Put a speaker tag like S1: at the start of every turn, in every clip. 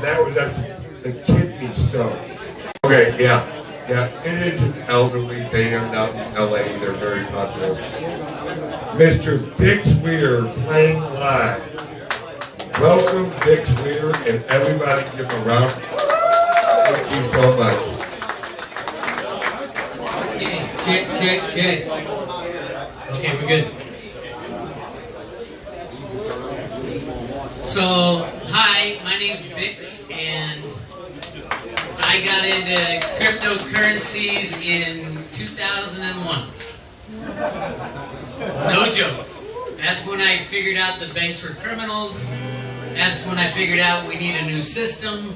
S1: that was the kidney stone. Okay, yeah. It is an elderly band out in LA. They're very popular. Mr. Bix Weir playing live. Welcome, Bix Weir, and everybody give him a round. Thank you so much.
S2: Check. Okay, we're good. So, hi, my name's Bix, and I got into cryptocurrencies in 2001. No joke. That's when I figured out the banks were criminals. That's when I figured out we need a new system.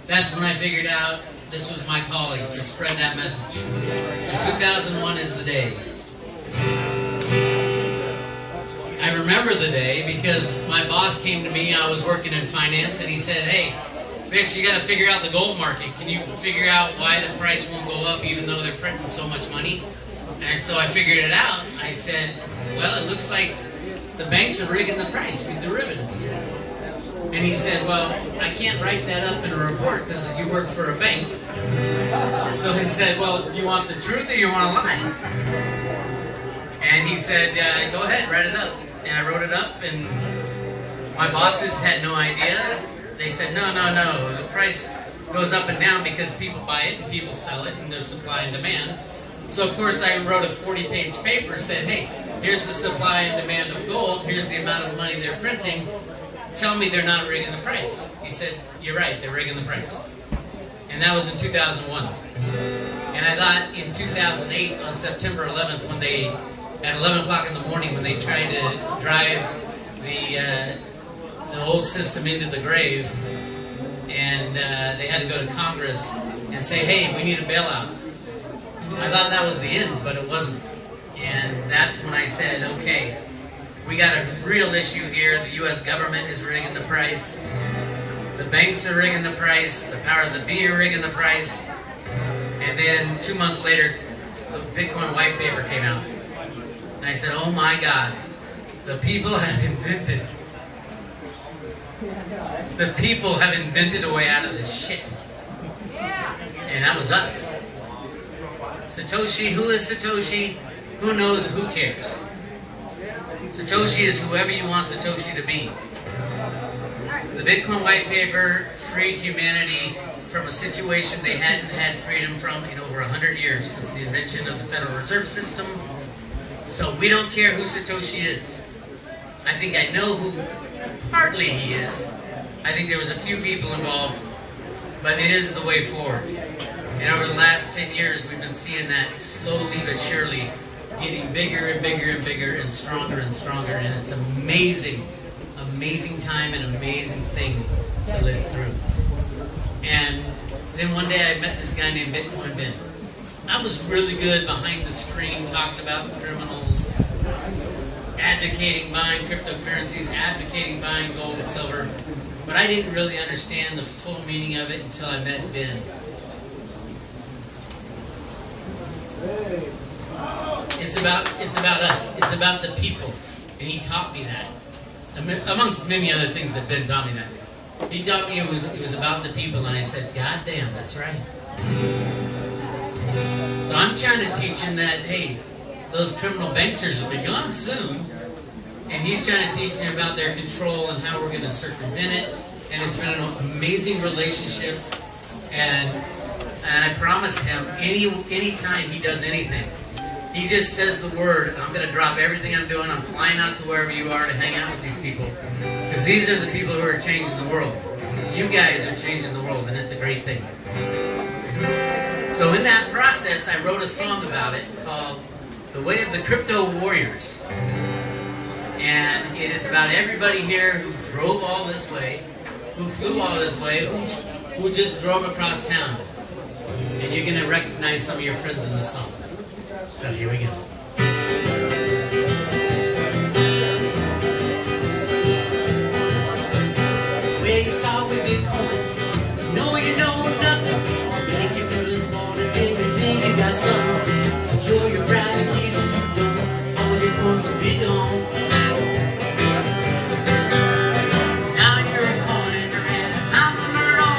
S2: That's when I figured out this was my calling, to spread that message. So 2001 is the day. I remember the day because my boss came to me, I was working in finance, and he said, hey, Bix, you got to figure out the gold market. Can you figure out why the price won't go up even though they're printing so much money? And so I figured it out. I said, well, it looks like the banks are rigging the price with derivatives. And he said, well, I can't write that up in a report because you work for a bank. So he said, well, you want the truth or you want to lie? And he said, go ahead, write it up. And I wrote it up, and my bosses had no idea. They said, no, the price goes up and down because people buy it and people sell it, and there's supply and demand. So, of course, I wrote a 40-page paper, said, hey, here's the supply and demand of gold, here's the amount of money they're printing, tell me they're not rigging the price. He said, you're right, they're rigging the price. And that was in 2001. And I thought in 2008, on September 11th, when they, at 11 o'clock in the morning, when they tried to drive the old system into the grave, and they had to go to Congress and say, hey, we need a bailout. I thought that was the end, but it wasn't. And that's when I said, okay, we got a real issue here. The U.S. government is rigging the price. The banks are rigging the price. The powers that be are rigging the price. And then 2 months later, the Bitcoin white paper came out. And I said, oh my God, the people have invented a way out of this shit. And that was us. Satoshi, who is Satoshi? Who knows? Who cares? Satoshi is whoever you want Satoshi to be. The Bitcoin white paper freed humanity from a situation they hadn't had freedom from in over 100 years since the invention of the Federal Reserve System. So we don't care who Satoshi is. I think I know who partly he is. I think there was a few people involved, but it is the way forward. And over the last 10 years, we've been seeing that slowly but surely getting bigger and bigger and bigger and stronger, and it's amazing, amazing time and amazing thing to live through. And then one day I met this guy named Bitcoin Ben. I was really good behind the screen talking about the criminals, advocating buying cryptocurrencies, advocating buying gold and silver, but I didn't really understand the full meaning of it until I met Ben. It's about us. It's about the people. And he taught me that. Amongst many other things that Ben taught me that. He taught me it was about the people, and I said, God damn, that's right. So I'm trying to teach him that, hey, those criminal banksters will be gone soon. And he's trying to teach me about their control and how we're going to circumvent it. And it's been an amazing relationship. And I promised him, any time he does anything, he just says the word, and I'm going to drop everything I'm doing. I'm flying out to wherever you are to hang out with these people. Because these are the people who are changing the world. You guys are changing the world, and it's a great thing. So in that process, I wrote a song about it called The Way of the Crypto Warriors. And it is about everybody here who drove all this way, who flew all this way, who just drove across town. And you're going to recognize some of your friends in the song. So here we go. Where you start with Bitcoin, you know nothing. Thank you for this morning, baby, you got something. Secure your private keys if you don't, all your coins will be gone. Now you're a coiner and it's time to learn all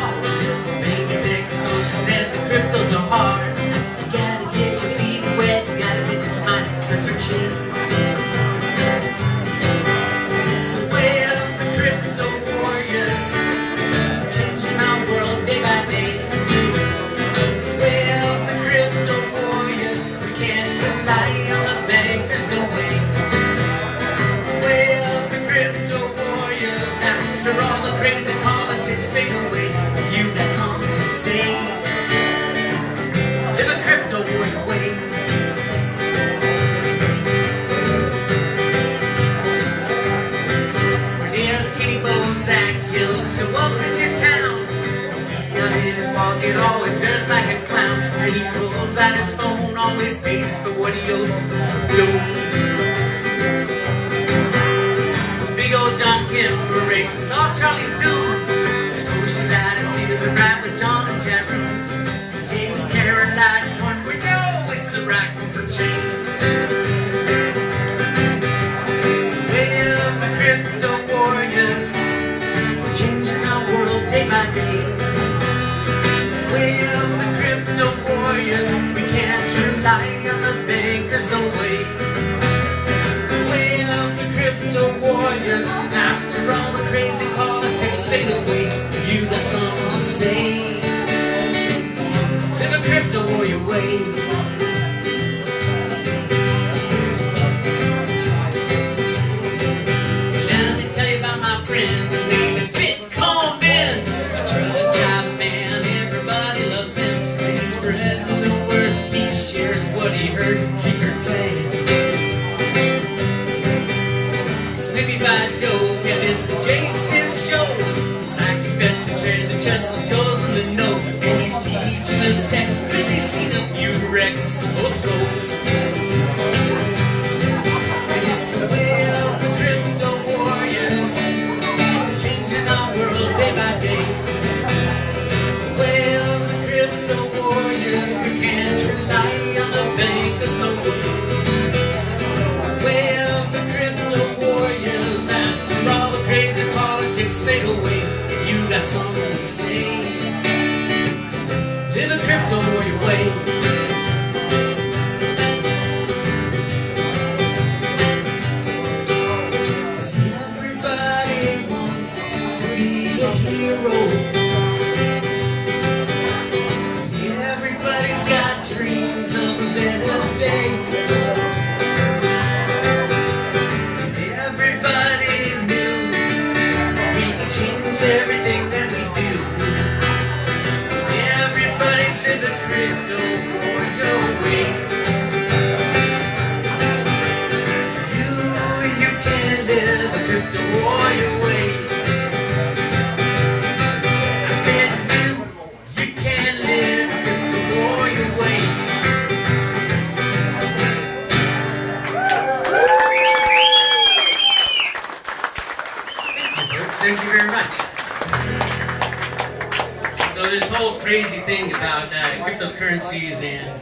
S3: fade away. If you got something to say, live a crypto warrior way. When there's Kenny Zach, he'll show up in your town. Fiat in his pocket, always dressed like a clown. And he pulls out his phone, always pays for what he owes. Big old John Kim erases all Charlie's doing. Satoshi that is feeling right with John and Jet Roots. Takes care of Litecoin, we know it's the right one for change. Way of the crypto warriors, we're changing our world day by day. Way of the crypto warriors, we can't rely on the bankers, no way. Way of the crypto warriors, after all the crazy politics fade away, you got something to say, live a crypto warrior way. Let me tell you about my friend, his name is Bitcoin Ben, a truck driver man, everybody loves him, and he's spreading the word, he shares what he heard, secret plan. Snippy by Joe, yeah, it's the J Snip Show. Psych invested treasure chests of Joe's in the know, and he's teaching us tech, cause he's seen a few wrecks, so let's go. It's the way of the crypto warriors, changing our world day by day. The way of the crypto warriors, we can't rely on the bankers, no way. Way of the crypto warriors, after all the crazy politics fade away, if you got something to say, live a crypto warrior way. Cause everybody wants to be a hero. Everybody's got dreams of a better day. Everything that we do, everybody live a crypto warrior way. You can live a crypto warrior way. I said you can live a crypto warrior way. Thank you, folks. Thank you very much. So this whole crazy thing about cryptocurrencies and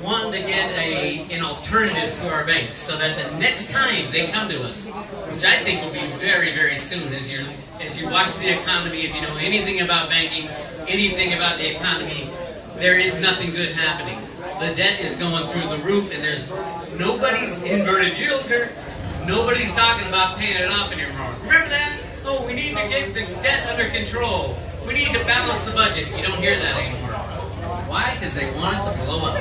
S3: wanting to get an alternative to our banks so that the next time they come to us, which I think will be very, very soon as you watch the economy, if you know anything about banking, anything about the economy, there is nothing good happening. The debt is going through the roof and there's nobody's inverted yield curve. Nobody's talking about paying it off anymore. Remember that? Oh, we need to get the debt under control. We need to balance the budget. You don't hear that anymore. Why? Because they want it to blow up.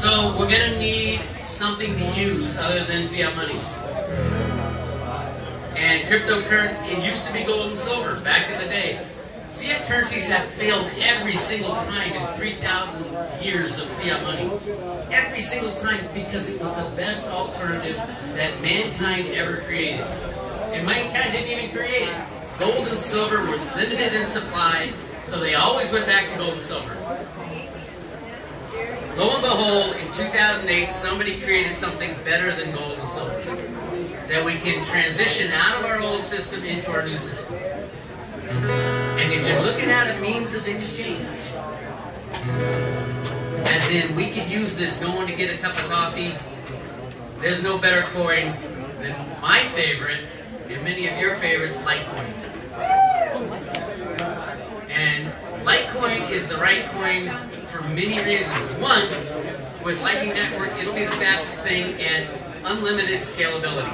S3: So we're going to need something to use other than fiat money. And cryptocurrency, it used to be gold and silver back in the day. Fiat currencies have failed every single time in 3,000 years of fiat money. Every single time because it was the best alternative that mankind ever created. And mankind didn't even create it. Gold and silver were limited in supply, so they always went back to gold and silver. Lo and behold, in 2008, somebody created something better than gold and silver. That we can transition out of our old system into our new system. And if you're looking at a means of exchange, as in we could use this going to get a cup of coffee, there's no better coin than my favorite, and many of your favorites, Litecoin. And Litecoin is the right coin for many reasons. One, with Lightning Network, it'll be the fastest thing and unlimited scalability.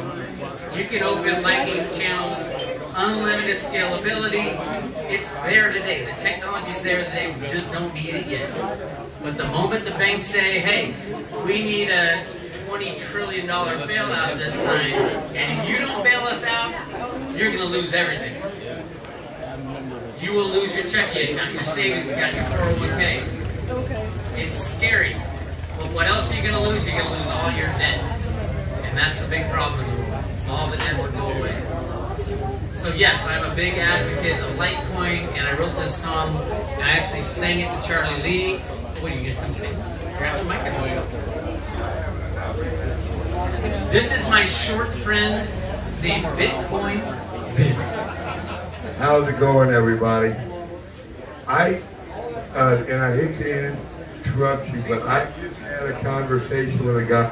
S3: You can open Lightning channels, unlimited scalability. It's there today. The technology's there today. We just don't need it yet. But the moment the banks say, hey, we need a $20 trillion bailout this time, and if you don't bail us out, you're going to lose everything. you will lose your checking account, your savings account, your 401k.
S4: Okay.
S3: It's scary. But what else are you going to lose? You're going to lose all your debt. And that's the big problem in the world. All the debt will go away. So yes, I'm a big advocate of Litecoin, and I wrote this song, and I actually sang it to Charlie Lee. What are you going to come sing? Grab the microphone. This is my short friend named Bitcoin Bit.
S1: How's it going, everybody? And I hate to interrupt you, but I just had a conversation with a guy,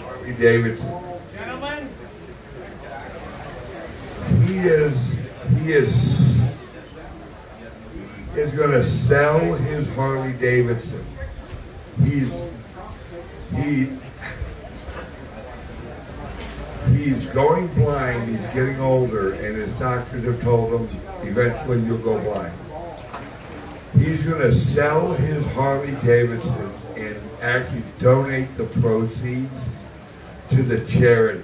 S1: Harley Davidson.
S5: Gentlemen,
S1: He is going to sell his Harley Davidson. He's going blind. He's getting older, and his doctors have told him eventually you'll go blind. He's going to sell his Harley Davidson and actually donate the proceeds to the charity.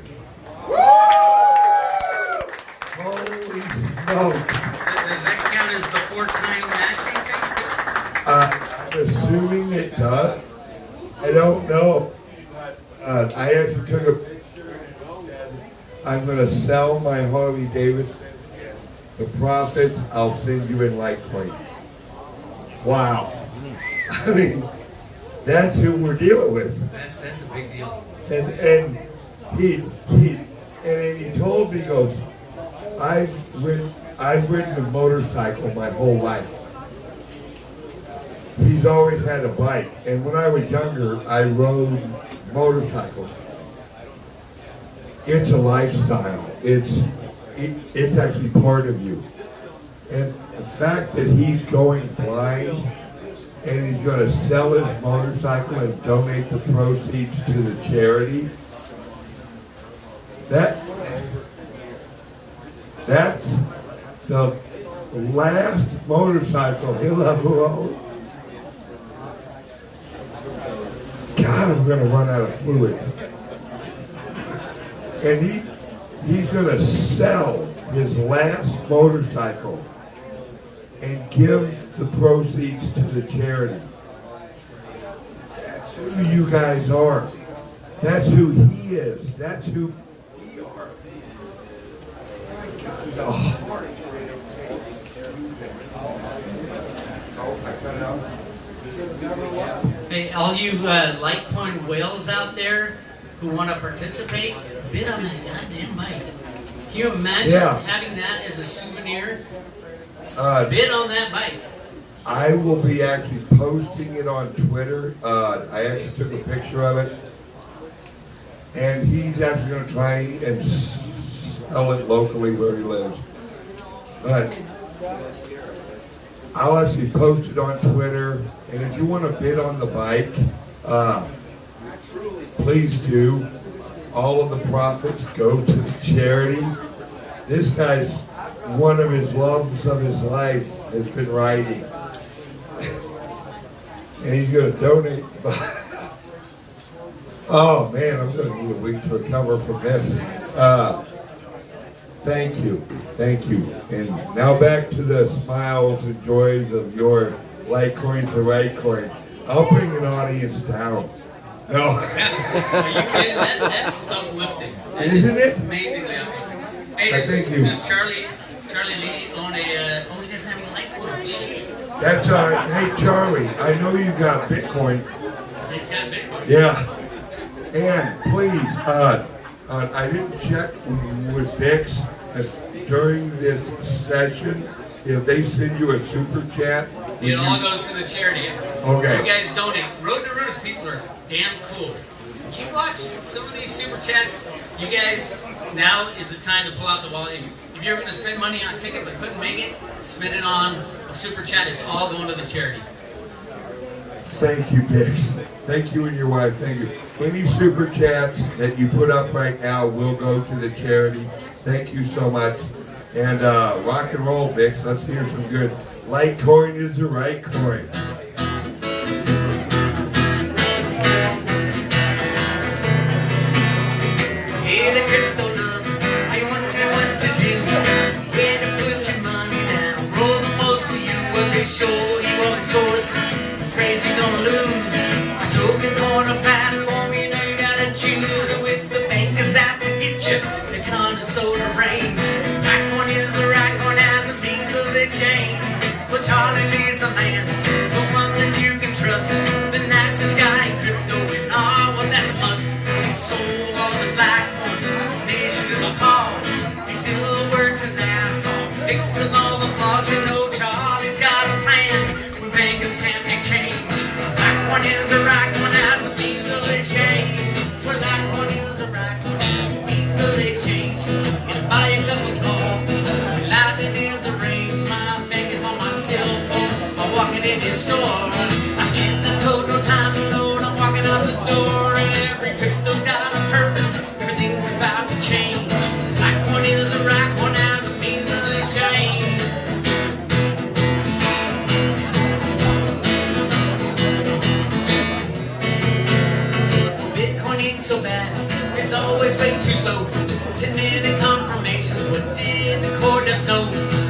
S1: Holy smokes!
S3: Does that count as the 4-time matching thing?
S1: I'm assuming it does. I don't know. I actually took a picture. I'm going to sell my Harley Davidson. The profits I'll send you in Litecoin. Wow. I mean, that's who we're dealing with.
S3: That's a big deal.
S1: And he told me, he goes, I've ridden a motorcycle my whole life. He's always had a bike, and when I was younger, I rode motorcycles. It's a lifestyle. It's actually part of you. And the fact that he's going blind and he's going to sell his motorcycle and donate the proceeds to the charity, that's the last motorcycle he'll ever own. God, I'm going to run out of fluid. And he's going to sell his last motorcycle and give the proceeds to the charity. That's who you guys are. That's who he is. That's who we are. My God, the heart.
S3: Hey, all you Litecoin whales out there who want to participate, bid on that goddamn bike. Can you imagine having that as a souvenir? Bid on that bike.
S1: I will be actually posting it on Twitter. I actually took a picture of it. And he's actually going to try and sell it locally where he lives. But I'll actually post it on Twitter. And if you want to bid on the bike, please do. All of the profits go to the charity. This guy's, one of his loves of his life has been riding. And he's going to donate. Oh man, I'm going to need a week to recover from this. Thank you. Thank you. And now back to the smiles and joys of your Litecoin to Litecoin. I'll bring an audience down. No.
S3: Are you kidding? That's uplifting.
S1: Isn't it?
S3: Amazingly uplifting. Hey,
S1: Thank you.
S3: Does Charlie Lee own a? Oh, he doesn't have any Litecoin. Shit.
S1: That's all right. Hey, Charlie, I know you got Bitcoin.
S3: He's got Bitcoin.
S1: Yeah. And please, I didn't check with Bix during this session if they send you a super chat.
S3: It all goes to the charity.
S1: Okay.
S3: You guys donate. Road to Root people are damn cool. You watch some of these super chats. You guys, now is the time to pull out the wallet. If you're going to spend money on a ticket but couldn't make it, spend it on a super chat. It's all going to the charity.
S1: Thank you, Bix. Thank you and your wife. Thank you. Any super chats that you put up right now will go to the charity. Thank you so much. And rock and roll, Bix. Let's hear some good. Litecoin is the right coin.
S3: Hey, the crypto love, I wonder what to do. Where to put your money down, roll the most always sure, he always told us, afraid you're gonna lose. I told him on a platform, you know you gotta choose. And with the bankers out to get you, the kind of sort of range. Right one is the right one as a means of exchange. But Charlie Lee's the man, the one that you can trust, the nicest guy in crypto and all. Well, that's a must. He sold all his life for the nation to the cause. He still works his ass off, fixing all the flaws. You know Charlie's got a plan when bankers can't make change. Black one is the right one as a means of exchange. Well, black one is the right one as a means of exchange. And buy a cup of coffee, lightning is arranged. My bank is on my cell phone. I'm walking in his store. I scan the code, no time to load. I'm walking out the door. Every crypto's got a purpose. Everything's about to change. Black one is the right one as a means of exchange. Bitcoin ain't so bad. It's always way too slow. 10-minute confirmations. What did the core devs know?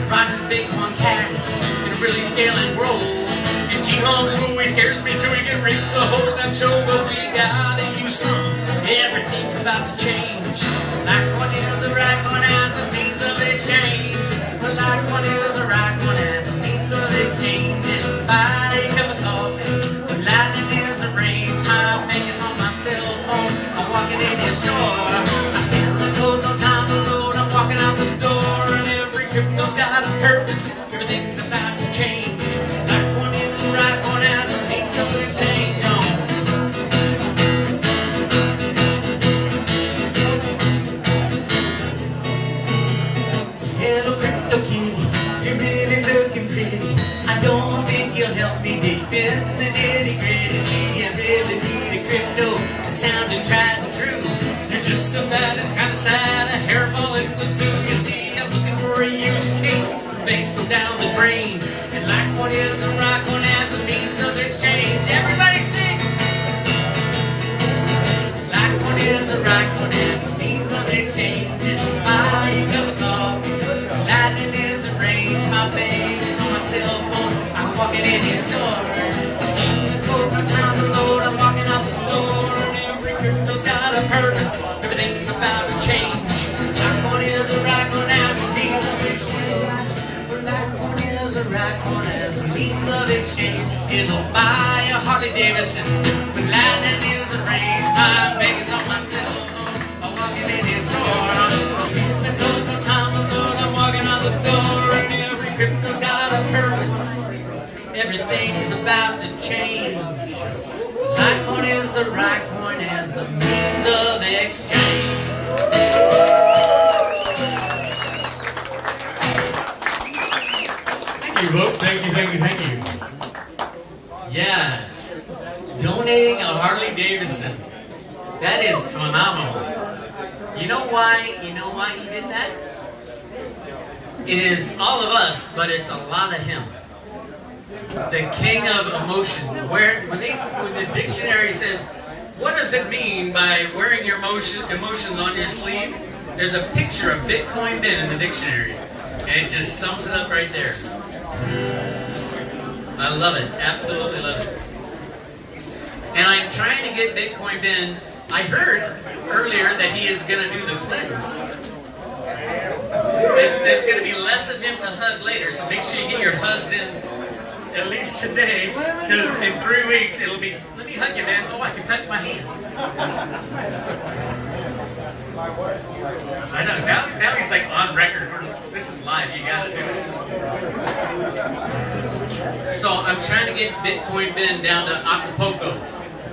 S3: Roger's Bitcoin Cash can really scale and grow. And G-Hong Wu, he scares me till we can reap the whole damn show. But we gotta use some. Everything's about to change. Black one is the right one as a means of exchange. The black one is the right one as a means of exchange. And buy a cup of coffee. The lightning is arranged. My bank is on my cell phone. I'm walking in his store. I scan the code, no time to load. I'm walking out the door. And every crypto's got a purpose. Everything's about to change. Black one is the right one as a means of exchange. Hello, Crypto Kitty, you're really looking pretty. I don't think you'll help me deep in the nitty-gritty. See, I really need a crypto that sounded tried and true. They're just about it's kind of sad, a hairball in the zoo. You see, I'm looking for a use case. Banks go down the drain, and like one is the rock one as a means of exchange. Everybody sing! Like one is a rock one as a means of exchange. And buy a cup of coffee. Lightning is arranged. My bank is on my cell phone. I'm walking in his store. I scan the code, no time to load. I'm walking out the door. And every crypto's got a purpose. Everything's about to change. Like one is a rock one as a means of exchange. Black one is a right one as a means of exchange. It'll buy a Harley Davidson when lightning is arranged. My bank is on my cell phone. I'm walking in his store. I scan the code, no time to load. I'm walking out the door. And every crypto's got a purpose. Everything's about to change. Black one is the right one as the means of exchange.
S2: Thank you, folks. Thank you, thank you, thank you. Yeah. Donating a Harley Davidson. That is phenomenal. You know why? You know why he did that? It is all of us, but it's a lot of him. The king of emotion. When the dictionary says, what does it mean by wearing your emotions on your sleeve? There's a picture of Bitcoin bin in the dictionary. And it just sums it up right there. I love it. Absolutely love it. And I'm trying to get Bitcoin bin. I heard earlier that he is going to do the cleanse. There's going to be less of him to hug later, so make sure you get your hugs in at least today, because in 3 weeks it'll be, let me hug you, man. Oh, I can touch my hands. I know, now he's like on record. This is live, you gotta do it. So I'm trying to get Bitcoin bin down to Acapulco.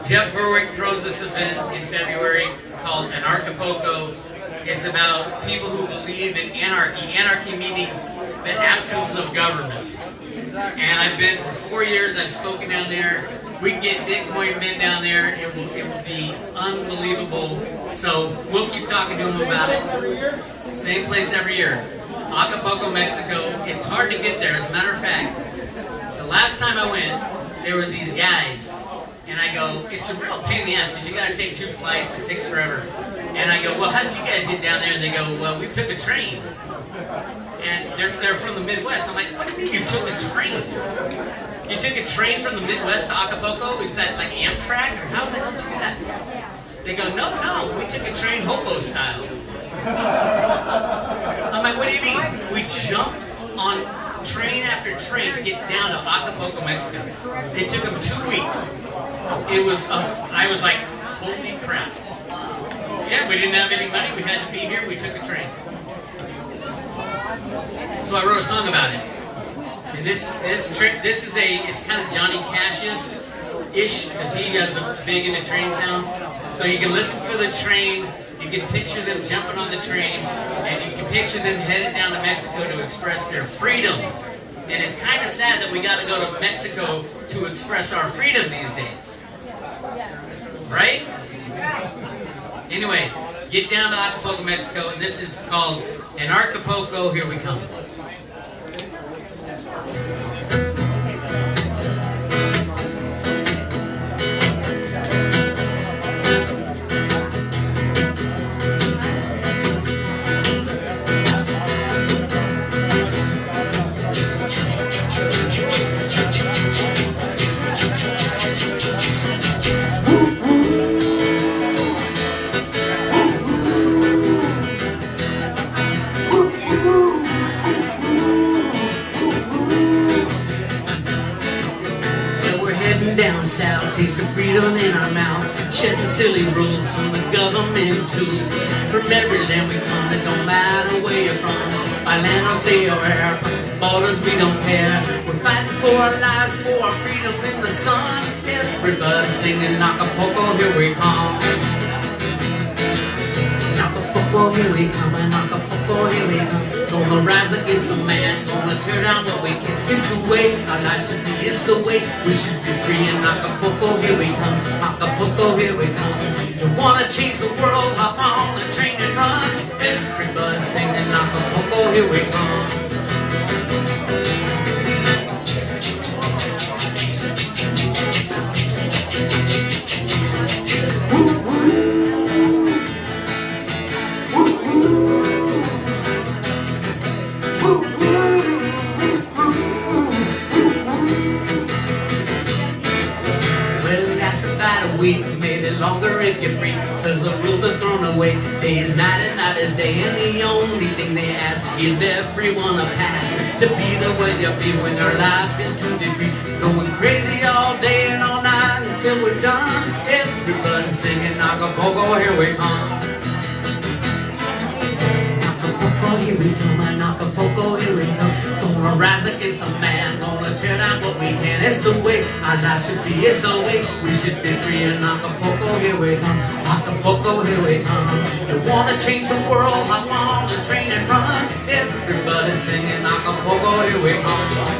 S2: Jeff Berwick throws this event in February called an Acapulco. It's about people who believe in anarchy. Anarchy meaning the absence of government. And I've been for 4 years, I've spoken down there. We can get Bitcoin bin down there, it will be unbelievable. So we'll keep talking to them about it. Same place every year. Acapulco, Mexico. It's hard to get there. As a matter of fact, the last time I went, there were these guys. And I go, it's a real pain in the ass because you got to take 2 flights. It takes forever. And I go, well, how'd you guys get down there? And they go, well, we took a train.
S3: and they're from the Midwest. I'm like, what do you mean you took a train? You took a train from the Midwest to Acapulco? Is that like Amtrak, or how the hell did you do that? They go, no, we took a train hobo style. I'm like, what do you mean? We jumped on train after train to get down to Acapulco, Mexico. It took them 2 weeks. It was, I was like, holy crap. Yeah, we didn't have any money. We had to be here. We took a train. So I wrote a song about it. And this is it's kind of Johnny Cash-ish, because he does a big into train sounds. So you can listen for the train. You can picture them jumping on the train, and you can picture them headed down to Mexico to express their freedom. And it's kind of sad that we got to go to Mexico to express our freedom these days. Right? Anyway, get down to Acapulco, Mexico, and this is called "In Acapulco, Here We Come." Down south, taste of freedom in our mouth, shedding silly rules from the government tools. From every land we come, it don't matter where you're from, by land or sea or air, borders we don't care. We're fighting for our lives, for our freedom in the sun. Everybody singing Acapulco, here we come. Acapulco, here we come, and Acapulco, here we come. Gonna rise against the man, gonna tear down what we can. It's the way our life should be, it's the way we should be free. In Acapulco, here we come, Acapulco, here we come. You wanna change the world, hop on the train and run. Everybody singing Acapulco, here we come. Maybe longer if you're free, cause the rules are thrown away. Day is night and night is day, and the only thing they ask, give everyone a pass to be the way you be when your life is truly free. Going crazy all day and all night until we're done. Everybody singing Acapulco, here we come. Acapulco, here we come, and Acapulco, here we come. Gonna rise against the man, gonna tear down what we can. It's the way our life should be, it's the way we should be free. In Acapulco, here we come, Acapulco, here we come. You wanna change the world, hop on the train and run. Everybody singing Acapulco, here we come.